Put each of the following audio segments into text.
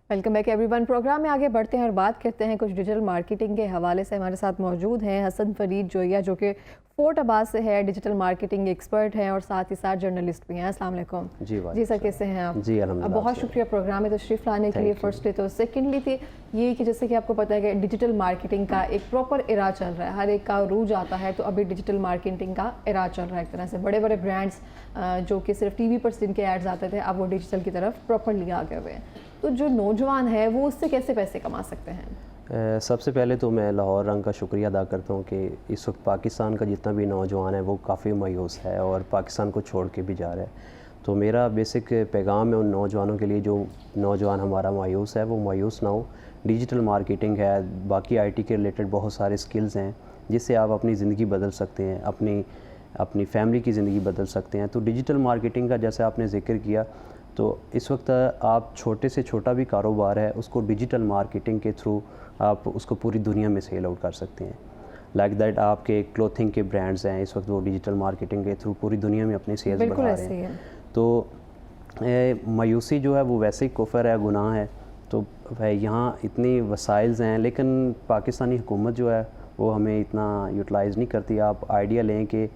Welcome back everyone. Programme में आगे बढ़ते हैं और बात करते हैं कुछ डिजिटल मार्केटिंग के हवाले से। हमारे साथ मौजूद हैं हसन फरीद जोया, जो कि फोर्ट अब्बास से है, डिजिटल मार्केटिंग एक्सपर्ट हैं और साथ ही साथ जर्नलिस्ट भी हैं। अस्सलाम वालेकुम। जी सर, कैसे हैं आप? जी अल्हम्दुलिल्लाह। बहुत शुक्रिया प्रोग्राम में तशरीफ़ लाने के लिए फर्स्टली। तो सेकेंडली थी ये कि जैसे कि आपको पता है कि डिजिटल मार्केटिंग का एक प्रॉपर एरा चल रहा है, हर एक का रूज आता है। तो अभी डिजिटल मार्केटिंग का एरा चल रहा है एक तरह से। बड़े बड़े ब्रांड्स जो कि सिर्फ टीवी पर जिनके एड्स आते थे, अब वो डिजिटल की तरफ प्रॉपरली आ गए हुए हैं। तो जो नौजवान है वो उससे कैसे पैसे कमा सकते हैं? सबसे पहले तो मैं लाहौर रंग का शुक्रिया अदा करता हूँ कि इस वक्त पाकिस्तान का जितना भी नौजवान है वो काफ़ी मायूस है और पाकिस्तान को छोड़ के भी जा रहा है। तो मेरा बेसिक पैगाम है उन नौजवानों के लिए, जो नौजवान हमारा मायूस है वो मायूस ना हो। डिजिटल मार्केटिंग है, बाकी आईटी के रिलेटेड बहुत सारे स्किल्स हैं जिससे आप अपनी ज़िंदगी बदल सकते हैं, अपनी फैमिली की ज़िंदगी बदल सकते हैं। तो डिजिटल मार्केटिंग का जैसे आपने ज़िक्र किया, तो इस वक्त आप छोटे से छोटा भी कारोबार है उसको डिजिटल मार्केटिंग के थ्रू आप उसको पूरी दुनिया में सेल आउट कर सकते हैं। लाइक दैट आपके क्लोथिंग के ब्रांड्स हैं इस वक्त वो डिजिटल मार्केटिंग के थ्रू पूरी दुनिया में अपनी सेल्स बढ़ा रहे हैं। तो मायूसी जो है वो वैसे ही कुफर है, गुनाह है। तो यहाँ इतनी वसाइल्स हैं लेकिन पाकिस्तानी हुकूमत जो है वो हमें इतना यूटिलाइज़ नहीं करती। आप आइडिया लें कि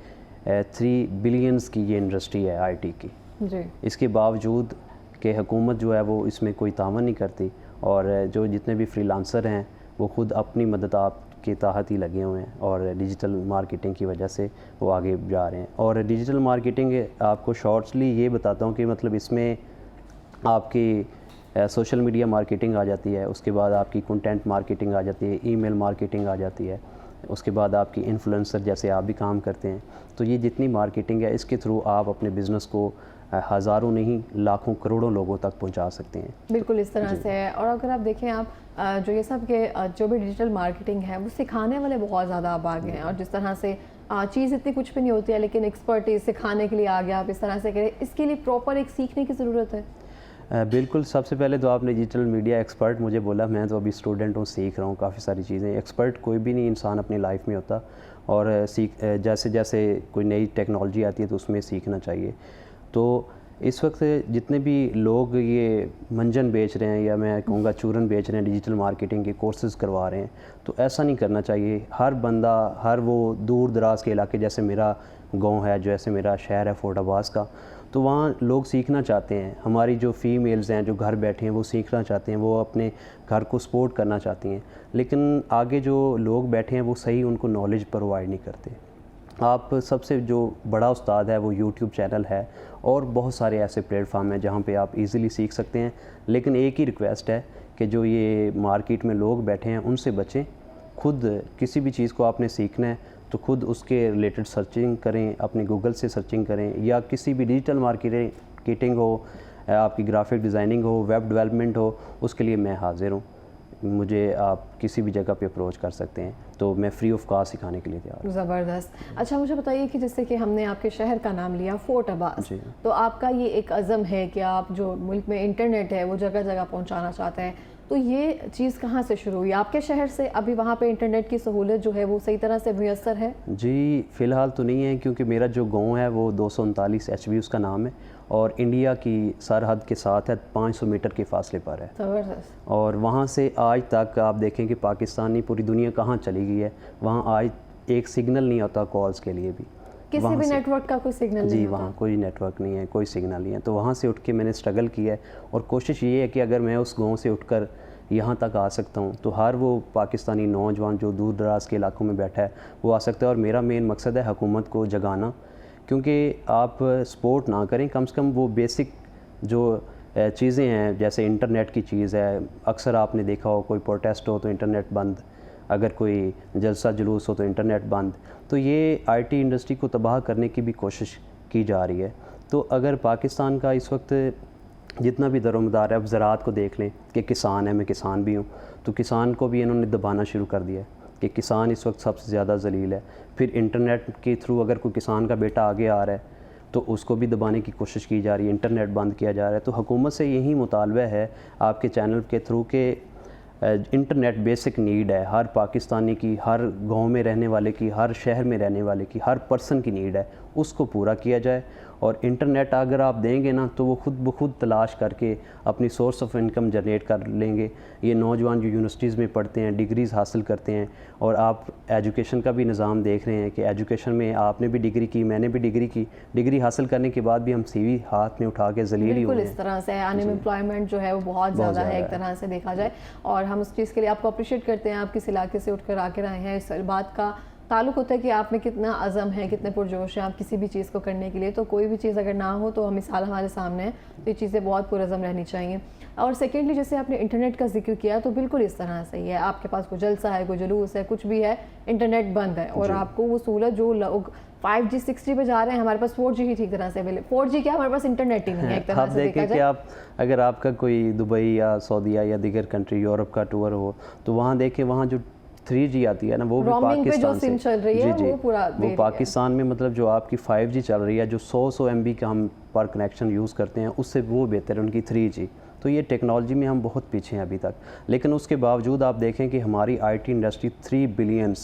3 बिलियंस की ये इंडस्ट्री है आईटी की जी। इसके बावजूद कि हुकूमत जो है वो इसमें कोई तावन नहीं करती और जो जितने भी फ्रीलांसर हैं वो ख़ुद अपनी मदद आपके तहत ही लगे हुए हैं और डिजिटल मार्केटिंग की वजह से वो आगे जा रहे हैं। और डिजिटल मार्केटिंग आपको शॉर्ट्सली ये बताता हूँ कि मतलब इसमें आपकी सोशल मीडिया मार्केटिंग आ जाती है, उसके बाद आपकी कंटेंट मार्केटिंग आ जाती है, ईमेल मार्केटिंग आ जाती है, उसके बाद आपकी इन्फ्लुएंसर जैसे आप भी काम करते हैं। तो ये जितनी मार्केटिंग है इसके थ्रू आप अपने बिज़नेस को हज़ारों नहीं लाखों करोड़ों लोगों तक पहुंचा सकते हैं। बिल्कुल इस तरह से है। और अगर आप देखें आप जो ये सब के जो भी डिजिटल मार्केटिंग है वो सिखाने वाले बहुत ज़्यादा अब आ गए हैं। और जिस तरह से चीज़ इतनी कुछ भी नहीं होती है लेकिन एक्सपर्टीज सिखाने के लिए आ गया, आप इस तरह से करें, इसके लिए प्रॉपर एक सीखने की ज़रूरत है। बिल्कुल। सबसे पहले तो आपने डिजिटल मीडिया एक्सपर्ट मुझे बोला, मैं तो अभी स्टूडेंट हूँ, सीख रहा हूँ काफ़ी सारी चीज़ें। एक्सपर्ट कोई भी नहीं इंसान अपनी लाइफ में होता और जैसे जैसे कोई नई टेक्नोलॉजी आती है तो उसमें सीखना चाहिए। तो इस वक्त जितने भी लोग ये मंजन बेच रहे हैं या मैं कहूँगा चूरन बेच रहे हैं, डिजिटल मार्केटिंग के कोर्सेज़ करवा रहे हैं, तो ऐसा नहीं करना चाहिए। हर बंदा, हर वो दूर दराज के इलाके, जैसे मेरा गांव है, जैसे मेरा शहर है फोर्ट अब्बास का, तो वहाँ लोग सीखना चाहते हैं। हमारी जो फ़ीमेल्स हैं जो घर बैठे हैं वो सीखना चाहते हैं, वो अपने घर को सपोर्ट करना चाहती हैं, लेकिन आगे जो लोग बैठे हैं वो सही उनको नॉलेज प्रोवाइड नहीं करते। आप सबसे जो बड़ा उस्ताद है वो यूट्यूब चैनल है और बहुत सारे ऐसे प्लेटफार्म हैं जहाँ पे आप इजीली सीख सकते हैं। लेकिन एक ही रिक्वेस्ट है कि जो ये मार्केट में लोग बैठे हैं उनसे बचें। खुद किसी भी चीज़ को आपने सीखना है तो खुद उसके रिलेटेड सर्चिंग करें, अपने गूगल से सर्चिंग करें, या किसी भी डिजिटल मार्केटिंग हो, आपकी ग्राफिक डिज़ाइनिंग हो, वेब डेवलपमेंट हो, उसके लिए मैं हाज़िर हूँ। मुझे आप किसी भी जगह पे अप्रोच कर सकते हैं, तो मैं फ्री ऑफ कॉस्ट सिखाने के लिए तैयार हूँ। ज़बरदस्त। अच्छा, मुझे बताइए कि जैसे कि हमने आपके शहर का नाम लिया फोर्ट अब्बास, तो आपका ये एक अज़म है कि आप जो मुल्क में इंटरनेट है वो जगह जगह पहुँचाना चाहते हैं। तो ये चीज़ कहाँ से शुरू हुई? आपके शहर से? अभी वहाँ पे इंटरनेट की सहूलत जो है वो सही तरह से मुयस्सर है? जी फ़िलहाल तो नहीं है, क्योंकि मेरा जो गांव है वो 239 HB उसका नाम है और इंडिया की सरहद के साथ है, 500 मीटर के फासले पर है। ज़बरदस्त। और वहाँ से आज तक आप देखें कि पाकिस्तानी पूरी दुनिया कहाँ चली गई है, वहाँ आज एक सिग्नल नहीं होता कॉल्स के लिए भी, किसी भी नेटवर्क का कोई सिग्नल नहीं जी होता। वहाँ कोई नेटवर्क नहीं है, कोई सिग्नल नहीं है। तो वहाँ से उठ के मैंने स्ट्रगल किया है और कोशिश ये है कि अगर मैं उस गांव से उठकर यहाँ तक आ सकता हूँ तो हर वो पाकिस्तानी नौजवान जो दूर दराज के इलाकों में बैठा है वो आ सकता है। और मेरा मेन मकसद है हुकूमत को जगाना, क्योंकि आप सपोर्ट ना करें, कम से कम वो बेसिक जो चीज़ें हैं, जैसे इंटरनेट की चीज़ है, अक्सर आपने देखा हो कोई प्रोटेस्ट हो तो इंटरनेट बंद, अगर कोई जलसा जुलूस हो तो इंटरनेट बंद। तो ये आईटी इंडस्ट्री को तबाह करने की भी कोशिश की जा रही है। तो अगर पाकिस्तान का इस वक्त जितना भी दरोमदार है, अब ज़राअत को देख लें कि किसान है, मैं किसान भी हूँ, तो किसान को भी इन्होंने दबाना शुरू कर दिया है कि किसान इस वक्त सबसे ज़्यादा ज़लील है। फिर इंटरनेट के थ्रू अगर कोई किसान का बेटा आगे आ रहा है तो उसको भी दबाने की कोशिश की जा रही है, इंटरनेट बंद किया जा रहा है। तो हुकूमत से यही मुतालबा है आपके चैनल के थ्रू के इंटरनेट बेसिक नीड है, हर पाकिस्तानी की, हर गांव में रहने वाले की, हर शहर में रहने वाले की, हर पर्सन की नीड है। उसको पूरा किया जाए। और इंटरनेट अगर आप देंगे ना तो वो खुद ब खुद तलाश करके अपनी सोर्स ऑफ इनकम जनरेट कर लेंगे। ये नौजवान जो यूनिवर्सिटीज़ में पढ़ते हैं, डिग्रीज़ हासिल करते हैं, और आप एजुकेशन का भी निज़ाम देख रहे हैं कि एजुकेशन में आपने भी डिग्री की, मैंने भी डिग्री की, डिग्री हासिल करने के बाद भी हम सीवी हाथ में उठा के जलील ही हुए हैं। इस तरह से अनएम्प्लॉयमेंट जो है वो बहुत ज़्यादा है एक तरह से देखा जाए, और हम उस चीज़ के लिए आपको अप्रिशिएट करते हैं। आप किस इलाके से उठकर आकर आए हैं, इस बात का ताल्लुक होता है कि आप में कितना अज़म है, कितने पुरजोश हैं आप किसी भी चीज़ को करने के लिए। तो कोई भी चीज़ अगर ना हो तो मिसाल हमारे सामने है, तो ये चीज़ें बहुत पुरअज़म रहनी चाहिए। और सेकेंडली जैसे आपने इंटरनेट का जिक्र किया, तो बिल्कुल इस तरह से ही है, आपके पास कोई जलसा है, कोई जुलूस है, कुछ भी है, इंटरनेट बंद है और आपको वो सहूलत जो लोग 5G 6G पे जा रहे हैं, हमारे पास 4G ही ठीक तरह से अवेलेबल। 4G क्या, हमारे पास इंटरनेट ही नहीं है एक तरह आप से देखा देखें कि जाए। आप अगर आपका कोई दुबई या सऊदीया या दीगर कंट्री यूरोप का टूर हो तो वहाँ देखें, वहाँ जो 3G आती है ना वो भी पाकिस्तान से चल रही है, वो पूरा वो पाकिस्तान में मतलब जो आपकी 5G चल रही है, जो 100 MB का हम पर कनेक्शन यूज़ करते हैं, उससे वो बेहतर है उनकी 3G। तो ये टेक्नोलॉजी में हम बहुत पीछे हैं अभी तक, लेकिन उसके बावजूद आप देखें कि हमारी IT इंडस्ट्री $3 बिलियन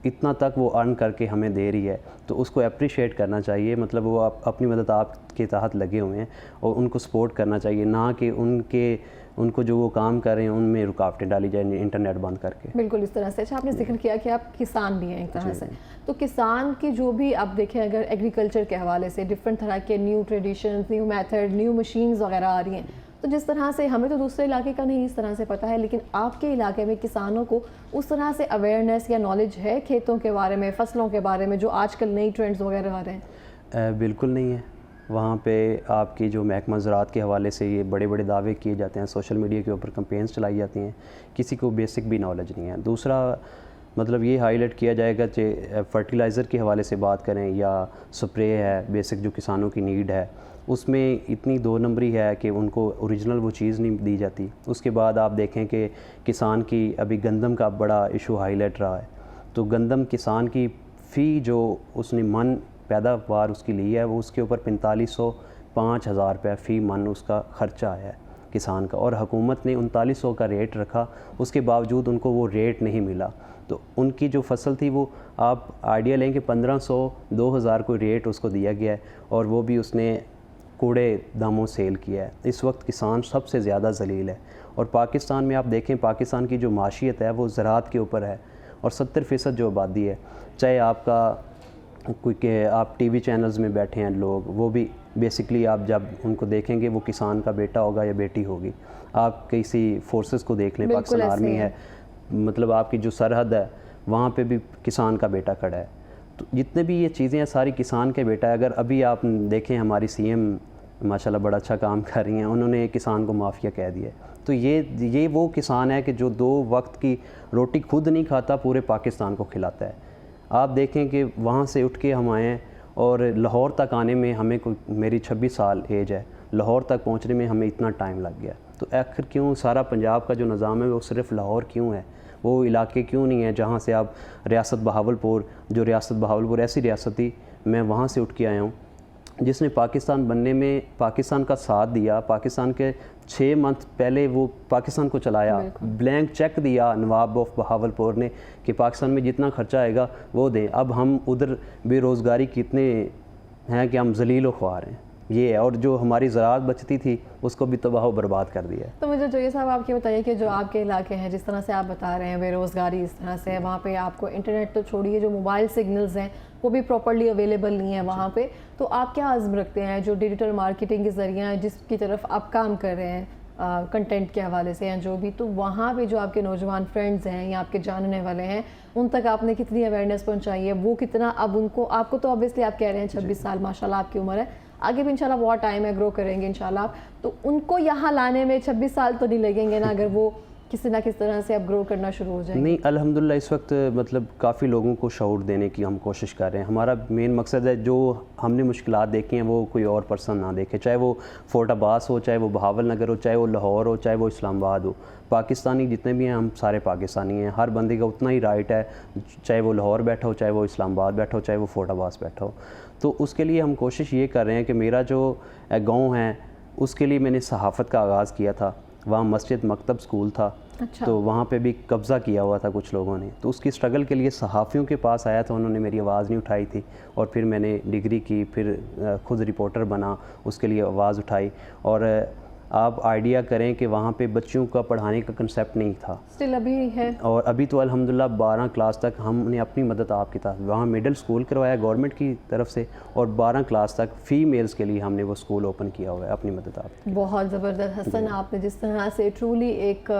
इतना तक वो अर्न करके हमें दे रही है, तो उसको अप्रिशिएट करना चाहिए। मतलब वो अपनी मदद आपके तहत लगे हुए हैं और उनको सपोर्ट करना चाहिए, ना कि उनको जो वो काम कर रहे हैं उनमें रुकावटें डाली जाए इंटरनेट बंद करके। बिल्कुल इस तरह से। अच्छा, आपने जिक्र किया कि आप किसान भी हैं एक तरह से, तो किसान की जो भी आप देखें अगर एग्रीकल्चर के हवाले से डिफरेंट तरह के new traditions, new method, new machines वगैरह आ रही हैं, तो जिस तरह से हमें तो दूसरे इलाके का नहीं इस तरह से पता है, लेकिन आपके इलाके में किसानों को उस तरह से अवेयरनेस या नॉलेज है खेतों के बारे में, फसलों के बारे में, जो आजकल नई ट्रेंड्स वगैरह आ रहे हैं? बिल्कुल नहीं है। वहाँ पे आपकी जो महकमा ज़राअत के हवाले से ये बड़े बड़े दावे किए जाते हैं, सोशल मीडिया के ऊपर कैंपेन्स चलाई जाती हैं, किसी को बेसिक भी नॉलेज नहीं है। दूसरा मतलब ये हाईलाइट किया जाएगा कि फर्टिलाइज़र के हवाले से बात करें या स्प्रे है, बेसिक जो किसानों की नीड है, उसमें इतनी 2 नंबरी है कि उनको ओरिजिनल वो चीज़ नहीं दी जाती। उसके बाद आप देखें कि किसान की अभी गंदम का बड़ा इशू हाईलाइट रहा है, तो गंदम किसान की फ़ी जो उसने मन पैदावार उसकी ली है, वो उसके ऊपर 4500 5000 रुपये फ़ी मन उसका ख़र्चा आया है किसान का, और हुकूमत ने 3900 का रेट रखा, उसके बावजूद उनको वो रेट नहीं मिला। तो उनकी जो फसल थी वो आप आइडिया लें कि 1500 2000 कोई रेट उसको दिया गया है, और वो भी उसने कूड़े दामों सेल किया है। इस वक्त किसान सबसे ज़्यादा ज़लील है। और पाकिस्तान में आप देखें, पाकिस्तान की जो माशियत है वो ज़राअत के ऊपर है, और 70% जो आबादी है, चाहे आपका कोई के आप टीवी चैनल्स में बैठे हैं लोग, वो भी बेसिकली आप जब उनको देखेंगे वो किसान का बेटा होगा या बेटी होगी। आप किसी फोर्सेस को देख लें, पाकिस्तान आर्मी है, मतलब आपकी जो सरहद है वहाँ पे भी किसान का बेटा खड़ा है। तो जितने भी ये चीज़ें हैं सारी किसान के बेटा है। अगर अभी आप देखें हमारी CM माशाल्लाह बड़ा अच्छा काम कर रही हैं, उन्होंने किसान को माफिया कह दिया। तो ये वो किसान है कि जो 2 वक्त की रोटी खुद नहीं खाता, पूरे पाकिस्तान को खिलाता है। आप देखें कि वहाँ से उठ के हम आए हैं और लाहौर तक आने में हमें मेरी 26 साल एज है, लाहौर तक पहुँचने में हमें इतना टाइम लग गया। तो आखिर क्यों सारा पंजाब का जो निज़ाम है वो सिर्फ लाहौर क्यों है? वो इलाके क्यों नहीं है जहाँ से आप रियासत बहावलपुर, जो रियासत बहावलपुर ऐसी रियासत थी, मैं वहाँ से उठ के आया हूँ, जिसने पाकिस्तान बनने में पाकिस्तान का साथ दिया। पाकिस्तान के 6 मंथ पहले वो पाकिस्तान को चलाया, ब्लैंक चेक दिया नवाब ऑफ बहावलपुर ने कि पाकिस्तान में जितना खर्चा आएगा वो दें। अब हम उधर बेरोज़गारी कितने हैं कि हम जलील व ख्वार हैं, ये है। और जो हमारी ज़राअत बचती थी उसको भी तबाह व बर्बाद कर दिया। तो मुझे चाहिए साहब आपके बताइए कि जो आपके इलाके हैं, जिस तरह से आप बता रहे हैं बेरोज़गारी इस तरह से है, वहाँ पे आपको इंटरनेट तो छोड़िए, जो मोबाइल सिग्नल्स हैं वो भी प्रॉपर्ली अवेलेबल नहीं है वहाँ पे, तो आप क्या आज़म रखते हैं जो डिजिटल मार्केटिंग के ज़रिए जिसकी तरफ आप काम कर रहे हैं कंटेंट के हवाले से या जो भी, तो वहाँ पे जो आपके नौजवान फ्रेंड्स हैं या आपके जानने वाले हैं, उन तक आपने कितनी अवेयरनेस पहुँचाई है? वो कितना अब उनको, आपको तो ऑब्वियसली आप कह रहे हैं 26 साल माशाल्लाह आपकी उम्र है, आगे भी इंशाल्लाह बहुत टाइम है, ग्रो करेंगे इंशाल्लाह, तो उनको यहाँ लाने में 26 साल तो नहीं लगेंगे ना, अगर वो किसी ना किसी तरह से अब ग्रो करना शुरू हो जाएंगे? नहीं, अल्हम्दुलिल्लाह इस वक्त मतलब काफ़ी लोगों को शऊर देने की हम कोशिश कर रहे हैं। हमारा मेन मकसद है जो हमने मुश्किलात देखी हैं वो कोई और पर्सन ना देखे, चाहे वो फोर्ट अब्बास हो, चाहे वो बहावल नगर हो, चाहे वो लाहौर हो, चाहे वो इस्लामाबाद हो। पाकिस्तानी जितने भी हैं हम सारे पाकिस्तानी हैं, हर बंदे का उतना ही राइट है, चाहे वो लाहौर बैठा हो, चाहे वो इस्लामाबाद बैठा हो, चाहे वो फोर्ट अब्बास बैठा हो। तो उसके लिए हम कोशिश ये कर रहे हैं कि मेरा जो गाँव है उसके लिए मैंने सहाफ़त का आगाज़ किया था। वहाँ मस्जिद, मकतब, स्कूल था, अच्छा। तो वहाँ पे भी कब्ज़ा किया हुआ था कुछ लोगों ने, तो उसकी स्ट्रगल के लिए सहाफ़ियों के पास आया था, उन्होंने मेरी आवाज़ नहीं उठाई थी, और फिर मैंने डिग्री की, फिर खुद रिपोर्टर बना, उसके लिए आवाज़ उठाई। और आप आइडिया करें कि वहाँ पे बच्चों का पढ़ाने का कंसेप्ट नहीं था, स्टिल अभी है, और अभी तो अल्हम्दुलिल्लाह 12 क्लास तक हमने अपनी मदद आपके साथ वहाँ मिडिल स्कूल करवाया गवर्नमेंट की तरफ से, और 12 क्लास तक फ़ीमेल्स के लिए हमने वो स्कूल ओपन किया हुआ है अपनी मदद आप। बहुत ज़बरदस्त हसन, आपने जिस तरह से ट्रूली एक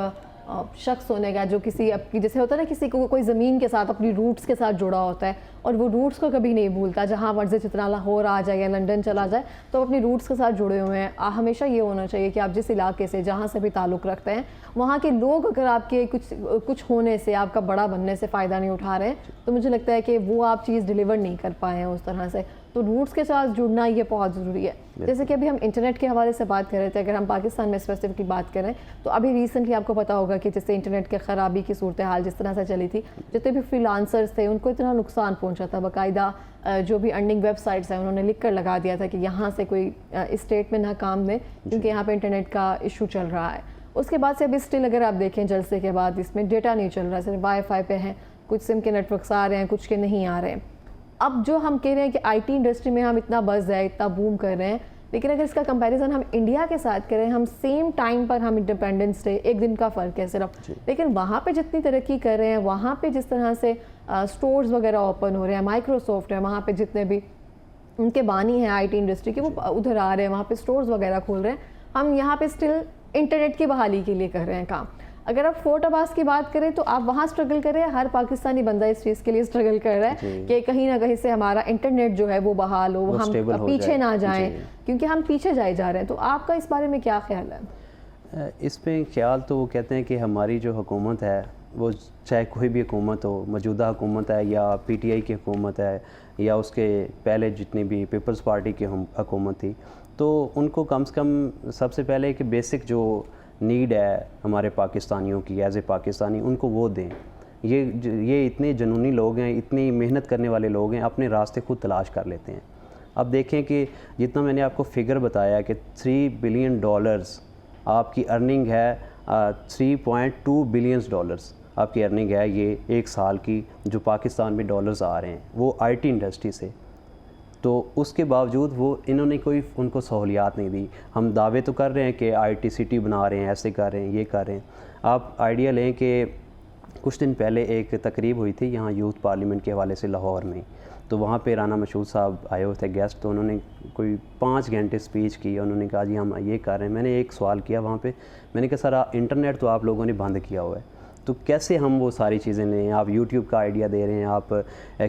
शख्स होने का जो किसी आपकी जैसे होता है ना, किसी को कोई ज़मीन के साथ अपनी रूट्स के साथ जुड़ा होता है और वो रूट्स को कभी नहीं भूलता, जहाँ मर्जी जितना लाहौर आ जाए या लंदन चला जाए तो अपनी रूट्स के साथ जुड़े हुए हैं। हमेशा ये होना चाहिए कि आप जिस इलाके से जहाँ से भी ताल्लुक़ रखते हैं, वहाँ के लोग अगर आपके कुछ होने से, आपका बड़ा बनने से फ़ायदा नहीं उठा रहे हैं, तो मुझे लगता है कि वो आप चीज़ डिलीवर नहीं कर पाए हैं उस तरह से। तो रूट्स के साथ जुड़ना ये बहुत ज़रूरी है। जैसे कि अभी हम इंटरनेट के हवाले से बात कर रहे थे, अगर हम पाकिस्तान में स्पेसिफिकली बात करें तो अभी रिसेंटली आपको पता होगा कि जैसे इंटरनेट के ख़राबी की सूरत हाल जिस तरह से चली थी, जितने भी फ्रीलांसर्स थे उनको इतना नुकसान पहुंचा था, बाकायदा जो भी अर्निंग वेबसाइट्स हैं उन्होंने लिख कर लगा दिया था कि यहाँ से कोई इस स्टेट में ना काम दें क्योंकि यहाँ पे इंटरनेट का इशू चल रहा है। उसके बाद से अभी स्टिल अगर आप देखें जलसे के बाद इसमें डेटा नहीं चल रहा, सिर्फ वाईफाई पे हैं, कुछ सिम के नेटवर्क्स आ रहे हैं, कुछ के नहीं आ रहे हैं। अब जो हम कह रहे हैं कि आईटी इंडस्ट्री में हम इतना बज़ है, इतना बूम कर रहे हैं, लेकिन अगर इसका कंपैरिजन हम इंडिया के साथ करें, हम सेम टाइम पर हम इंडिपेंडेंस डे, एक दिन का फ़र्क है सिर्फ, लेकिन वहाँ पे जितनी तरक्की कर रहे हैं, वहाँ पे जिस तरह से स्टोर्स वगैरह ओपन हो रहे हैं, माइक्रोसॉफ्ट है वहाँ पे, जितने भी उनके बानी हैं आईटी इंडस्ट्री के, वो उधर आ रहे हैं, वहाँ पे स्टोर्स वगैरह खोल रहे हैं। हम यहाँ पे स्टिल इंटरनेट की बहाली के लिए कर रहे हैं काम। अगर आप फोर्ट अब्बास की बात करें तो आप वहाँ स्ट्रगल कर रहे हैं, हर पाकिस्तानी बंदा इस चीज़ के लिए स्ट्रगल कर रहा है कि कहीं ना कहीं से हमारा इंटरनेट जो है वो बहाल हो, हम पीछे ना जाएं, क्योंकि हम पीछे जाए जा रहे हैं। तो आपका इस बारे में क्या ख्याल है? इस पे ख्याल तो वो कहते हैं कि हमारी जो हुकूमत है, वो चाहे कोई भी हुकूमत हो, मौजूदा हुकूमत है या पीटीआई की हुकूमत है या उसके पहले जितनी भी पीपल्स पार्टी की हुकूमत थी, तो उनको कम से कम सबसे पहले कि बेसिक जो नीड है हमारे पाकिस्तानियों की एज ए पाकिस्तानी, उनको वो दें। ये इतने जुनूनी लोग हैं, इतनी मेहनत करने वाले लोग हैं, अपने रास्ते खुद तलाश कर लेते हैं। अब देखें कि जितना मैंने आपको फ़िगर बताया कि $3 बिलियन आपकी अर्निंग है, $3.2 बिलियन आपकी अर्निंग है ये एक साल की, जो पाकिस्तान में डॉलर्स आ रहे हैं वो आईटी इंडस्ट्री से। तो उसके बावजूद वो इन्होंने कोई उनको सहूलियात नहीं दी। हम दावे तो कर रहे हैं कि आईटी सिटी बना रहे हैं, ऐसे कर रहे हैं, ये कर रहे हैं। आप आइडिया लें कि कुछ दिन पहले एक तकरीब हुई थी यहाँ यूथ पार्लियामेंट के हवाले से लाहौर में, तो वहाँ पे राना मशहूद साहब आए हुए थे गेस्ट, तो उन्होंने कोई 5 घंटे स्पीच की। उन्होंने कहा जी हम ये कर रहे हैं। मैंने एक सवाल किया वहाँ पे, मैंने कहा सर इंटरनेट तो आप लोगों ने बंद किया हुआ है, तो कैसे हम वो सारी चीज़ें लें? आप यूट्यूब का आइडिया दे रहे हैं, आप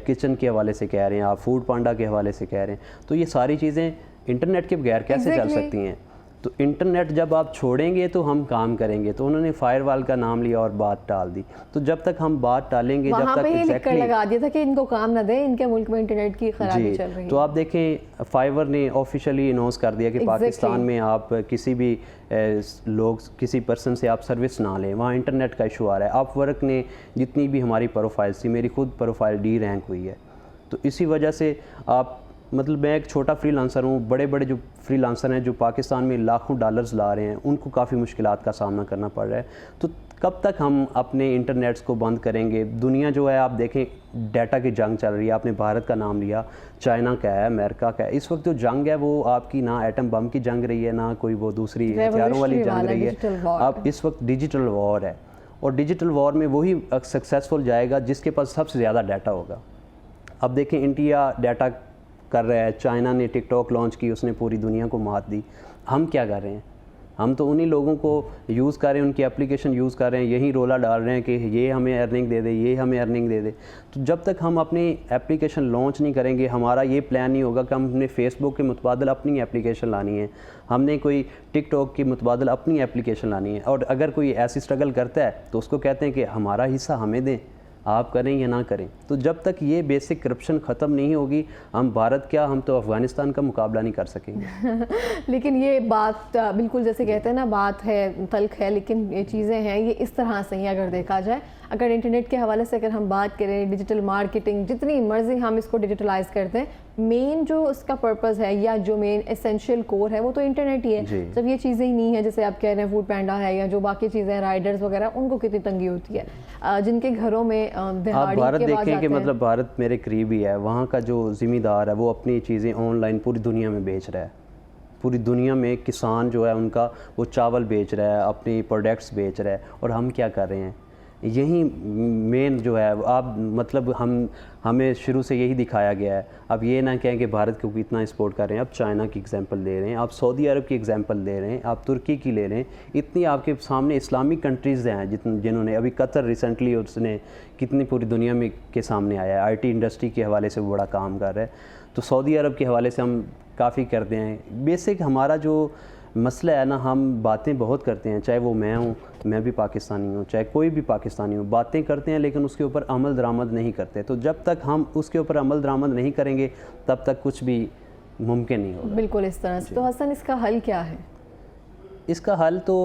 किचन के हवाले से कह रहे हैं, आप फूड पांडा के हवाले से कह रहे हैं, तो ये सारी चीज़ें इंटरनेट के बगैर कैसे चल सकती हैं? तो इंटरनेट जब आप छोड़ेंगे तो हम काम करेंगे। तो उन्होंने फायरवॉल का नाम लिया और बात टाल दी। तो जब तक हम बात टालेंगे, जब तक एग्जैक्टली लगा दिया था कि इनको काम ना दें, इनके मुल्क में इंटरनेट की खराबी चल रही है। तो आप देखें फाइवर ने ऑफिशियली अनाउंस कर दिया कि पाकिस्तान में आप किसी भी लोग किसी पर्सन से आप सर्विस ना लें, वहाँ इंटरनेट का इशू आ रहा है। अपवर्क ने जितनी भी हमारी प्रोफाइल्स थी, मेरी खुद प्रोफाइल डी रैंक हुई है। तो इसी वजह से आप मतलब मैं एक छोटा फ्रीलांसर हूँ, बड़े बड़े जो फ्रीलांसर हैं जो पाकिस्तान में लाखों डॉलर्स ला रहे हैं, उनको काफ़ी मुश्किलात का सामना करना पड़ रहा है। तो कब तक हम अपने इंटरनेट्स को बंद करेंगे? दुनिया जो है आप देखें डाटा की जंग चल रही है। आपने भारत का नाम लिया, चाइना का है, अमेरिका का है। इस वक्त जो जंग है वो आपकी ना एटम बम की जंग रही है, ना कोई वो दूसरी हथियारों वाली जंग रही है। अब इस वक्त डिजिटल वॉर है, और डिजिटल वॉर में वही सक्सेसफुल जाएगा जिसके पास सबसे ज़्यादा डाटा होगा। अब देखें इंडिया डाटा कर रहा है, चाइना ने टिकटॉक लॉन्च की, उसने पूरी दुनिया को मात दी। हम क्या कर रहे हैं? हम तो उन्हीं लोगों को यूज़ कर रहे हैं, उनकी एप्लीकेशन यूज़ कर रहे हैं, यही रोला डाल रहे हैं कि ये हमें अर्निंग दे दे, ये हमें अर्निंग दे दे। तो जब तक हम अपनी एप्लीकेशन लॉन्च नहीं करेंगे, हमारा ये प्लान नहीं होगा कि हमने फेसबुक के मुतबादल अपनी एप्लीकेशन लानी है, हमने कोई टिकटॉक की मुतबादल अपनी एप्लीकेशन लानी है। और अगर कोई ऐसी स्ट्रगल करता है तो उसको कहते हैं कि हमारा हिस्सा हमें दें, आप करें या ना करें। तो जब तक ये बेसिक करप्शन ख़त्म नहीं होगी, हम भारत क्या, हम तो अफ़गानिस्तान का मुकाबला नहीं कर सकेंगे। लेकिन ये बात बिल्कुल जैसे कहते हैं ना, बात है तल्ख है, लेकिन ये चीज़ें हैं ये इस तरह से ही अगर देखा जाए। अगर इंटरनेट के हवाले से अगर हम बात करें, डिजिटल मार्केटिंग जितनी मर्जी हम इसको डिजिटलाइज करते हैं, मेन जो उसका पर्पज़ है या जो मेन एसेंशियल कोर है वो तो इंटरनेट ही है। जब ये चीज़ें ही नहीं है, जैसे आप कह रहे हैं फूड पैंडा है या जो बाकी चीज़ें हैं, राइडर्स वगैरह, उनको कितनी तंगी होती है। जिनके घरों में आप भारत देखें कि मतलब भारत मेरे करीब ही है, वहाँ का जो ज़िम्मेदार है वो अपनी चीज़ें ऑनलाइन पूरी दुनिया में बेच रहा है। पूरी दुनिया में किसान जो है उनका वो चावल बेच रहा है, अपनी प्रोडक्ट्स बेच रहा है, और हम क्या कर रहे हैं? यही मेन जो है आप मतलब हमें शुरू से यही दिखाया गया है। अब ये ना कहें कि भारत को कितना सपोर्ट कर रहे हैं, आप चाइना की एग्जांपल ले रहे हैं, आप सऊदी अरब की एग्जांपल ले रहे हैं, आप तुर्की की ले रहे हैं। इतनी आपके सामने इस्लामिक कंट्रीज़ हैं जिन्होंने, अभी कतर रिसेंटली उसने कितनी पूरी दुनिया में के सामने आया है, आईटी इंडस्ट्री के हवाले से वो बड़ा काम कर रहा है। तो सऊदी अरब के हवाले से हम काफ़ी करते हैं। बेसिक हमारा जो मसला है ना, हम बातें बहुत करते हैं, चाहे वो मैं हूँ, मैं भी पाकिस्तानी हूँ, चाहे कोई भी पाकिस्तानी हो, बातें करते हैं लेकिन उसके ऊपर अमल दरामद नहीं करते। तो जब तक हम उसके ऊपर अमल दरामद नहीं करेंगे तब तक कुछ भी मुमकिन नहीं होगा। बिल्कुल इस तरह से। तो हसन, इसका हल क्या है? इसका हल तो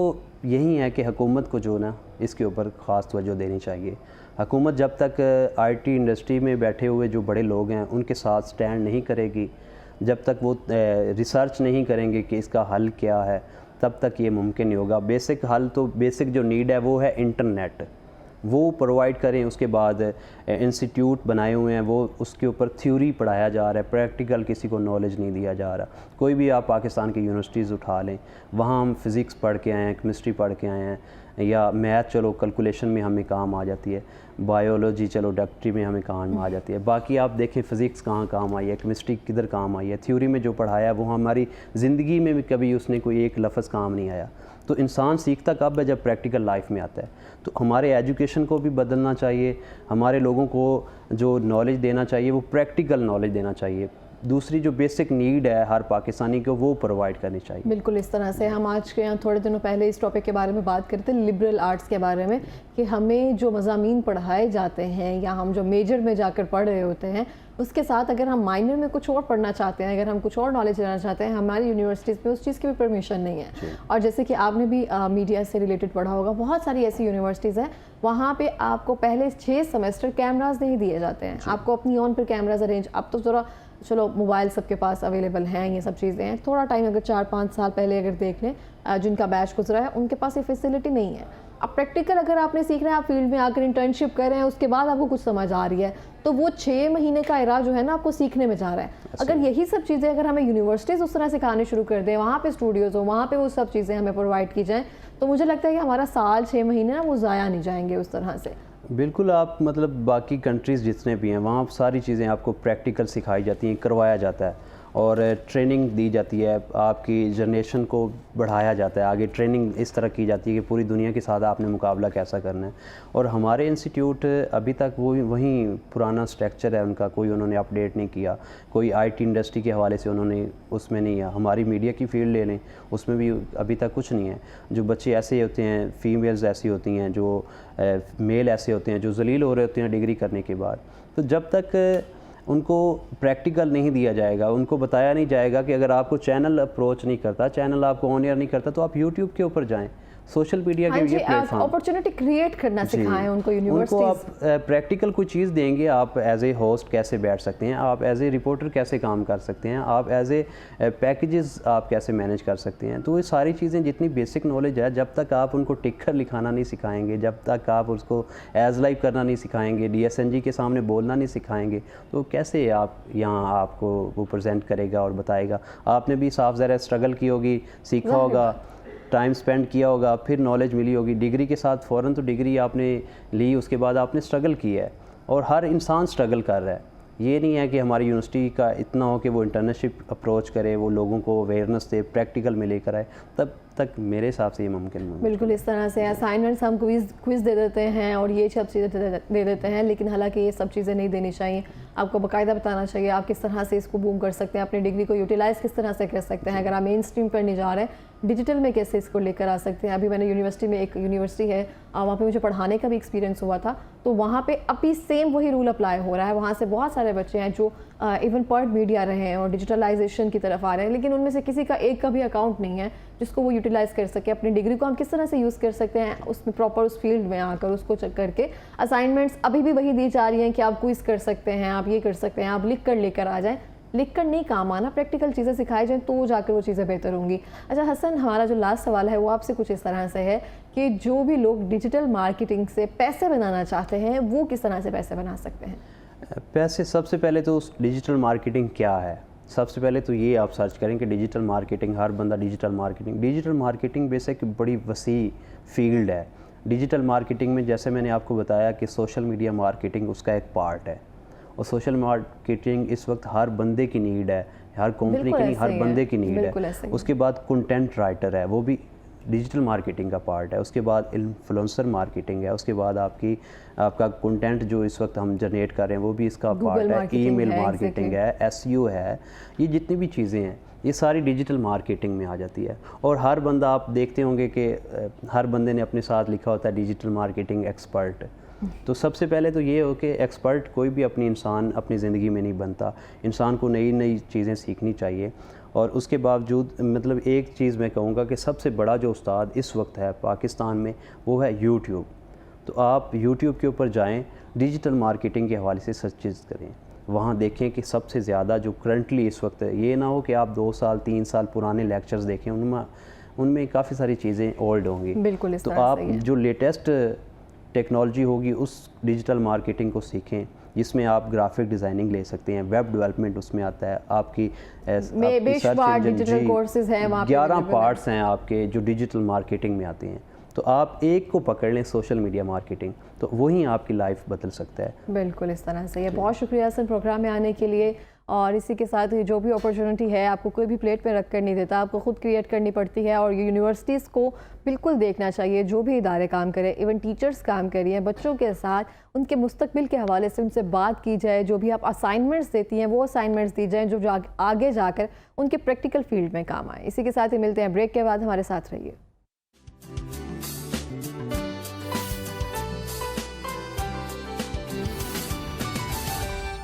यही है कि हुकूमत को जो ना इसके ऊपर ख़ास तवज्जो देनी चाहिए। हुकूमत जब तक आईटी इंडस्ट्री में बैठे हुए जो बड़े लोग हैं उनके साथ स्टैंड नहीं करेगी, जब तक वो रिसर्च नहीं करेंगे कि इसका हल क्या है, तब तक ये मुमकिन नहीं होगा। बेसिक हल तो बेसिक जो नीड है वो है इंटरनेट, वो प्रोवाइड करें। उसके बाद इंस्टीट्यूट बनाए हुए हैं, वो उसके ऊपर थ्योरी पढ़ाया जा रहा है, प्रैक्टिकल किसी को नॉलेज नहीं दिया जा रहा। कोई भी आप पाकिस्तान की यूनिवर्सिटीज़ उठा लें, वहाँ हम फ़िज़िक्स पढ़ के आए हैं, केमिस्ट्री पढ़ के आए हैं, या मैथ चलो कैलकुलेशन में हमें काम आ जाती है, बायोलॉजी चलो डॉक्टरी में हमें काम आ जाती है। बाकी आप देखें फ़िज़िक्स कहाँ काम आई है, केमिस्ट्री किधर काम आई है, थ्योरी में जो पढ़ाया वो हमारी ज़िंदगी में भी कभी उसने कोई एक लफ्ज़ काम नहीं आया। तो इंसान सीखता कब है? जब प्रैक्टिकल लाइफ में आता है। तो हमारे एजुकेशन को भी बदलना चाहिए, हमारे लोगों को जो नॉलेज देना चाहिए वो प्रैक्टिकल नॉलेज देना चाहिए। दूसरी जो बेसिक नीड है हर पाकिस्तानी को, वो प्रोवाइड करनी चाहिए। बिल्कुल इस तरह से। हम आज के यहाँ थोड़े दिनों पहले इस टॉपिक के बारे में बात करते थे, लिबरल आर्ट्स के बारे में, कि हमें जो मज़ामीन पढ़ाए जाते हैं या हम जो मेजर में जाकर पढ़ रहे होते हैं, उसके साथ अगर हम माइनर में कुछ और पढ़ना चाहते हैं, अगर हम कुछ और नॉलेज लेना चाहते हैं, हमारी यूनिवर्सिटीज़ में उस चीज़ की भी परमिशन नहीं है। और जैसे कि आपने भी मीडिया से रिलेटेड पढ़ा होगा, बहुत सारी ऐसी यूनिवर्सिटीज़ हैं वहाँ पे आपको पहले 6 सेमेस्टर कैमराज नहीं दिए जाते हैं, आपको अपनी ऑन पर कैमराज अरेंज। अब तो ज़रा चलो मोबाइल सबके पास अवेलेबल हैं, ये सब चीज़ें हैं। थोड़ा टाइम अगर 4-5 साल पहले अगर देख लें, जिनका बैच गुजरा है उनके पास ये फैसिलिटी नहीं है। अब प्रैक्टिकल अगर आपने सीखना है, आप फील्ड में आकर इंटर्नशिप कर रहे हैं, उसके बाद आपको कुछ समझ आ रही है, तो वो 6 महीने का इरा जो है ना आपको सीखने में जा रहा है। अगर यही सब चीज़ें अगर हमें यूनिवर्सिटीज़ उस तरह सिखाने शुरू कर दें, वहाँ पे स्टूडियोज़ हो, वहाँ पे वो सब चीज़ें हमें प्रोवाइड की जाएँ, तो मुझे लगता है कि हमारा साल 6 महीने ना वो ज़ाया नहीं जाएंगे उस तरह से। बिल्कुल। आप मतलब बाकी कंट्रीज़ जितने भी हैं वहाँ सारी चीज़ें आपको प्रैक्टिकल सिखाई जाती हैं, करवाया जाता है और ट्रेनिंग दी जाती है, आपकी जनरेशन को बढ़ाया जाता है, आगे ट्रेनिंग इस तरह की जाती है कि पूरी दुनिया के साथ आपने मुकाबला कैसा करना है। और हमारे इंस्टीट्यूट अभी तक वहीं पुराना स्ट्रक्चर है उनका, कोई उन्होंने अपडेट नहीं किया, कोई आईटी इंडस्ट्री के हवाले से उन्होंने उसमें नहीं है। हमारी मीडिया की फील्ड ले लें, उसमें भी अभी तक कुछ नहीं है। जो बच्चे ऐसे होते हैं, फीमेल्स ऐसी होती हैं, जो मेल ऐसे होते हैं जो जलील हो रहे होते हैं डिग्री करने के बाद। तो जब तक उनको प्रैक्टिकल नहीं दिया जाएगा, उनको बताया नहीं जाएगा कि अगर आपको चैनल अप्रोच नहीं करता, चैनल आपको ऑन एयर नहीं करता, तो आप यूट्यूब के ऊपर जाएं, सोशल मीडिया के ये प्लेटफॉर्म, अपॉर्चुनिटी क्रिएट करना सिखाएं उनको यूनिवर्सिटीज। उनको आप प्रैक्टिकल कोई चीज़ देंगे, आप एज ए होस्ट कैसे बैठ सकते हैं, आप एज ए रिपोर्टर कैसे काम कर सकते हैं, आप एज ए पैकेजेस आप कैसे मैनेज कर सकते हैं। तो ये सारी चीज़ें जितनी बेसिक नॉलेज है, जब तक आप उनको टिक कर लिखाना नहीं सिखाएंगे, जब तक आप उसको एज लाइव करना नहीं सिखाएंगे, DSNG के सामने बोलना नहीं सिखाएंगे, तो कैसे आप यहाँ आपको वो प्रेजेंट करेगा और बताएगा। आपने भी साफ ज़रा स्ट्रगल की होगी, सीखा होगा, टाइम स्पेंड किया होगा, फिर नॉलेज मिली होगी। डिग्री के साथ फ़ौरन तो डिग्री आपने ली, उसके बाद आपने स्ट्रगल किया है, और हर इंसान स्ट्रगल कर रहा है। ये नहीं है कि हमारी यूनिवर्सिटी का इतना हो कि वो इंटर्नशिप अप्रोच करे, वो लोगों को अवेयरनेस दे, प्रैक्टिकल में लेकर आए, तब तक मेरे हिसाब से ये मुमकिन नहीं। बिल्कुल इस तरह से असाइनमेंट्स हम क्विज़ दे देते हैं और ये सब चीज़ें दे देते हैं, लेकिन हालांकि ये सब चीज़ें नहीं देनी चाहिए। आपको बाकायदा बताना चाहिए आप किस तरह से इसको बूम कर सकते हैं, अपनी डिग्री को यूटिलाइज़ किस तरह से कर सकते हैं। अगर आप मेन स्ट्रीम पर नहीं जा रहे हैं, डिजिटल में कैसे इसको लेकर आ सकते हैं। अभी मैंने यूनिवर्सिटी में, एक यूनिवर्सिटी है वहाँ पे मुझे पढ़ाने का भी एक्सपीरियंस हुआ था, तो वहाँ पे अभी सेम वही रूल अप्लाई हो रहा है। वहाँ से बहुत सारे बच्चे हैं जो इवन पर्ट मीडिया रहे हैं और डिजिटलाइजेशन की तरफ आ रहे हैं, लेकिन उनमें से किसी का एक का भी अकाउंट नहीं है जिसको वो यूटिलाइज़ कर सके। अपनी डिग्री को हम किस तरह से यूज़ कर सकते हैं उसमें प्रॉपर उस फील्ड में आकर उसको चेक करके। असाइनमेंट्स अभी भी वही दी जा रही हैं कि आप क्विज़ कर सकते हैं, आप ये कर सकते हैं, आप लिख कर लेकर आ जाएँ। लिख कर नहीं काम आना, प्रैक्टिकल चीज़ें सिखाई जाएँ तो जाकर वो चीज़ें बेहतर होंगी। अच्छा हसन, हमारा जो लास्ट सवाल है वो आपसे कुछ इस तरह से है कि जो भी लोग डिजिटल मार्केटिंग से पैसे बनाना चाहते हैं वो किस तरह से पैसे बना सकते हैं? पैसे, सबसे पहले तो उस डिजिटल मार्केटिंग क्या है, सबसे पहले तो ये आप सर्च करें कि डिजिटल मार्केटिंग, हर बंदा डिजिटल मार्केटिंग बेसिक बड़ी वसी फील्ड है। डिजिटल मार्केटिंग में जैसे मैंने आपको बताया कि सोशल मीडिया मार्केटिंग उसका एक पार्ट है, और सोशल मार्केटिंग इस वक्त हर बंदे की नीड है, हर कंपनी की नहीं, हर बंदे की नीड है। उसके बाद कंटेंट राइटर है, वो भी डिजिटल मार्केटिंग का पार्ट है। उसके बाद इन्फ्लुएंसर मार्केटिंग है। उसके बाद आपका कंटेंट जो इस वक्त हम जनरेट कर रहे हैं वो भी इसका पार्ट है। ईमेल मार्केटिंग है, एसईओ है, ये जितनी भी चीज़ें हैं ये सारी डिजिटल मार्केटिंग में आ जाती है। और हर बंदा, आप देखते होंगे कि हर बंदे ने अपने साथ लिखा होता है डिजिटल मार्केटिंग एक्सपर्ट। तो सबसे पहले तो ये हो कि एक्सपर्ट कोई भी इंसान अपनी ज़िंदगी में नहीं बनता, इंसान को नई नई चीज़ें सीखनी चाहिए। और उसके बावजूद मतलब एक चीज़ मैं कहूँगा कि सबसे बड़ा जो उस्ताद इस वक्त है पाकिस्तान में वो है यूट्यूब। तो आप यूट्यूब के ऊपर जाएं, डिजिटल मार्केटिंग के हवाले से सर्चेस करें, वहाँ देखें कि सबसे ज़्यादा जो करंटली इस वक्त है, ये ना हो कि आप 2 साल 3 साल पुराने लेक्चर्स देखें, उनमें काफ़ी सारी चीज़ें ओल्ड होंगी। बिल्कुल, तो आप जो लेटेस्ट टेक्नोलॉजी होगी उस डिजिटल मार्केटिंग को सीखें, जिसमें आप ग्राफिक डिज़ाइनिंग ले सकते हैं, वेब डेवलपमेंट उसमें आता है, आपकी सर्च इंजन, 11 पार्ट्स हैं आपके जो डिजिटल मार्केटिंग में आते हैं। तो आप एक को पकड़ लें, सोशल मीडिया मार्केटिंग, तो वही आपकी लाइफ बदल सकता है। बिल्कुल इस तरह से। ये बहुत शुक्रिया हसन प्रोग्राम में आने के लिए। और इसी के साथ ये जो भी अपॉर्चुनिटी है आपको कोई भी प्लेट पे रख कर नहीं देता, आपको खुद क्रिएट करनी पड़ती है। और यूनिवर्सिटीज़ को बिल्कुल देखना चाहिए, जो भी इदारे काम करें, इवन टीचर्स काम करिए, बच्चों के साथ उनके मुस्तकबिल के हवाले से उनसे बात की जाए। जो भी आप असाइनमेंट्स देती हैं वो असाइनमेंट्स दी जाएँ जो आगे जाकर उनके प्रैक्टिकल फील्ड में काम आए। इसी के साथ ही मिलते हैं ब्रेक के बाद, हमारे साथ रहिए।